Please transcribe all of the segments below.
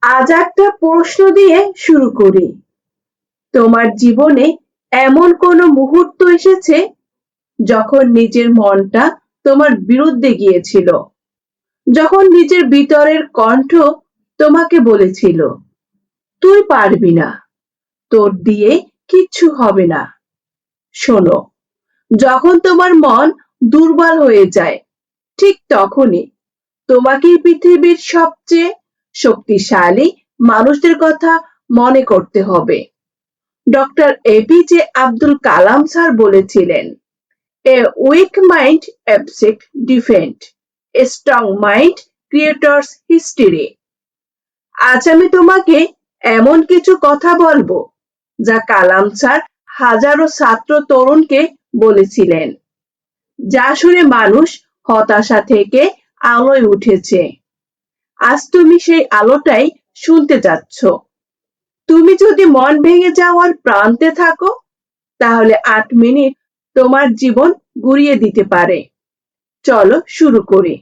আজ একটা প্রশ্ন দিয়ে শুরু করি। তোমার জীবনে এমন কোনো মুহূর্ত এসেছে যখন নিজের মনটা তোমার বিরুদ্ধে গিয়েছিল, যখন নিজের ভিতরের কণ্ঠ তোমাকে বলেছিল তুই পারবি না, তোর দিয়ে কিচ্ছু হবে না। শোনো, যখন তোমার মন দুর্বল হয়ে যায়, ঠিক তখনই তোমাকে পৃথিবীর সবচেয়ে শক্তিশালী মানুষদের কথা মনে করতে হবে। Doctor APJ Abdul Kalam sir বলেছিলেন, a weak mind accept defeat, a strong mind creators history. আজ আমি তোমাকে এমন কিছু কথা বলবো যা কালাম স্যার হাজারো ছাত্র তরুণকে বলেছিলেন, যা শুনে মানুষ হতাশা থেকে আলোয় উঠেছে। আজ তুমি সেই আলোটাই শুনতে যাচ্ছ। তুমি যদি মন ভেঙে যাওয়ার প্রান্তে থাকো, তাহলে 8 মিনিট তোমার জীবন ঘুরিয়ে দিতে পারে। চলো শুরু করি।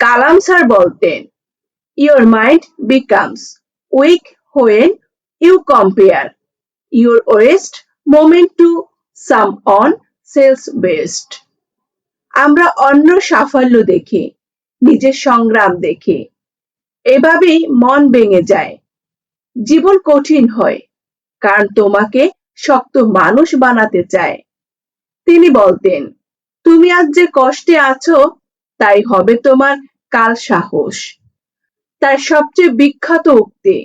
কালাম স্যার বলতেন, your mind becomes weak when you compare your worst moment to someone else's best. আমরা অন্য সাফল্য দেখি, নিজের সংগ্রাম দেখি, এভাবেই মন ভেঙে যায়। জীবন কঠিন হয় কারণ তোমাকে শক্ত মানুষ বানাতে চায়। তিনি বলতেন, তুমি আজ যে কষ্টে আছো তাই হবে তোমার কাল সাহস। তার সবচেয়ে বিখ্যাত উক্তি,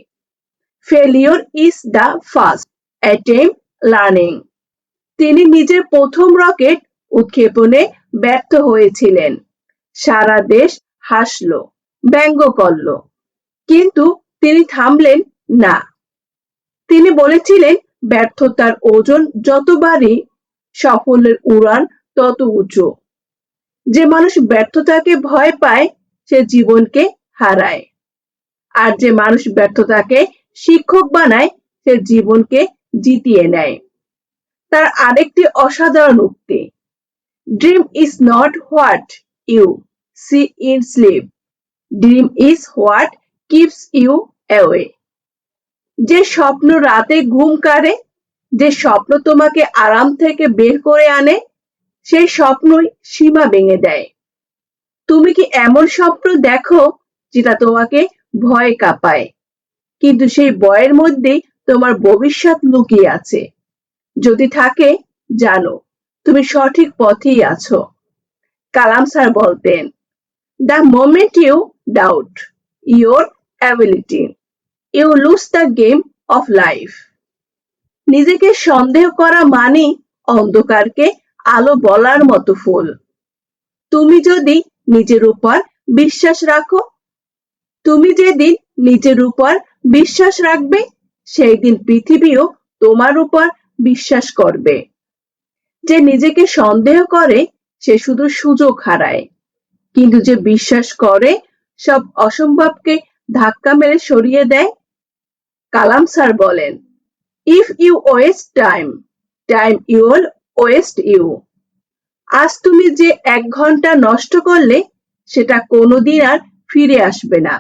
failure is the first attempt learning. তিনি নিজের প্রথম রকেট উৎক্ষেপণে ব্যর্থ হয়েছিলেন। সারা দেশ হাসলো, ব্যঙ্গ করলো, কিন্তু তিনি থামলেন না। তিনি বলেছিলেন, ব্যর্থতার ওজন যত ভারী, সাফল্যের উড়ান তত উঁচু। যে মানুষ ব্যর্থতাকে ভয় পায় সে জীবনকে হারায়, আর যে মানুষ ব্যর্থতাকে শিক্ষক বানায় সে জীবনকে জিতিয়ে নেয়। তার আরেকটি অসাধারণ উক্তি, dream is not what you see in sleep, dream is what keeps you away. যে স্বপ্ন রাতে ঘুম কাড়ে, যে স্বপ্ন তোমাকে আরাম থেকে বের করে আনে, সেই স্বপ্নই সীমা ভেঙে দেয়। তুমি কি এমন স্বপ্ন দেখো যেটা তোমাকে ভয়ে কাঁপায়, কিন্তু সেই ভয়ের মধ্যেই তোমার ভবিষ্যৎ লুকিয়ে আছে? যদি থাকে, জানো তুমি সঠিক পথেই আছো। কালাম স্যার বলতেন, the moment you doubt your ability, you lose the game of life. নিজেকে সন্দেহ করা মানে অন্ধকারকে আলো বলার মতো ফুল। তুমি যদি নিজের উপর বিশ্বাস রাখো, তুমি যেদিন নিজের উপর বিশ্বাস রাখবে, সেই দিন পৃথিবীও তোমার উপর বিশ্বাস করবে। যে নিজেকে সন্দেহ করে সে শুধু সুযোগ হারায়, কিন্তু যে বিশ্বাস করে সব অসম্ভবকে ধাক্কা মেরে সরিয়ে দেয়। কালাম স্যার বলেন, if you waste time, time will waste you. আজ তুমি যে 1 ঘন্টা নষ্ট করলে সেটা কোনোদিন আর ফিরে আসবে না।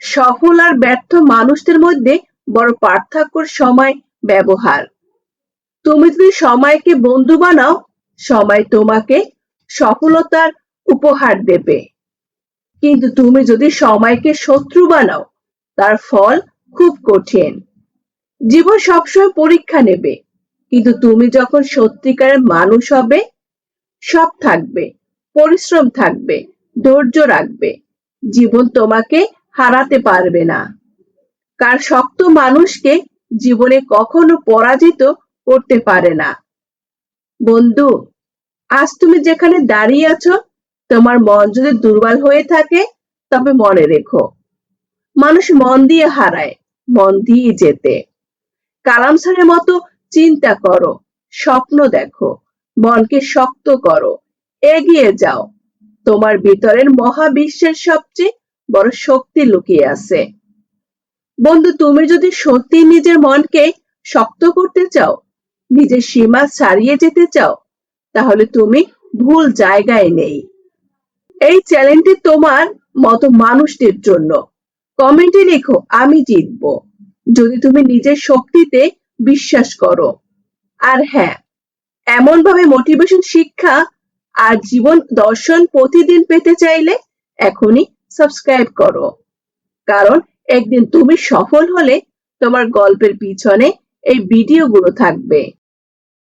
সফল আর ব্যর্থ মানুষদের মধ্যে বড় পার্থক্য সময় ব্যবহার। তুমি যদি সময়কে বন্ধু বানাও, সময় তোমাকে সফলতার উপহার দেবে। কিন্তু তুমি যদি সময়কে শত্রু বানাও, তার ফল খুব কঠিন। জীবন সবসময় পরীক্ষা নেবে, কিন্তু তুমি যখন সত্যিকারের মানুষ হবে, সব থাকবে, পরিশ্রম থাকবে, ধৈর্য রাখবে, জীবন তোমাকে হারাতে পারবে না। কারণ শক্ত মানুষকে জীবনে কখনো পরাজিত করতে পারে না। বন্ধু, আজ তুমি যেখানে দাঁড়িয়ে আছো, তোমার মন যদি দুর্বল হয়ে থাকে, তবে মনে রেখো, মানুষ মন দিয়ে হারায়, মন দিয়ে যেতে। কালাম স্যারের মতো চিন্তা করো, স্বপ্ন দেখো, মনকে শক্ত করো, এগিয়ে যাও। তোমার ভিতরের মহাবিশ্বের সবচেয়ে বড় শক্তি লুকিয়ে আছে। বন্ধু, তুমি যদি সত্যি নিজের মনকে শক্ত করতে চাও, নিজের সীমা ছাড়িয়ে যেতে চাও, তাহলে তুমি ভুল জায়গায় নেই। এই চ্যালেঞ্জটি তোমার মতো মানুষদের জন্য, কমেন্টে লেখো আমি জিতবো যদি তুমি নিজের শক্তিতে বিশ্বাস করো। আর হ্যাঁ, এমনভাবে মোটিভেশন শিক্ষা আর জীবন দর্শন প্রতিদিন পেতে চাইলে এখনই সাবস্ক্রাইব করো, কারণ একদিন তুমি সফল হলে তোমার গল্পের পিছনে এই ভিডিওগুলো থাকবে।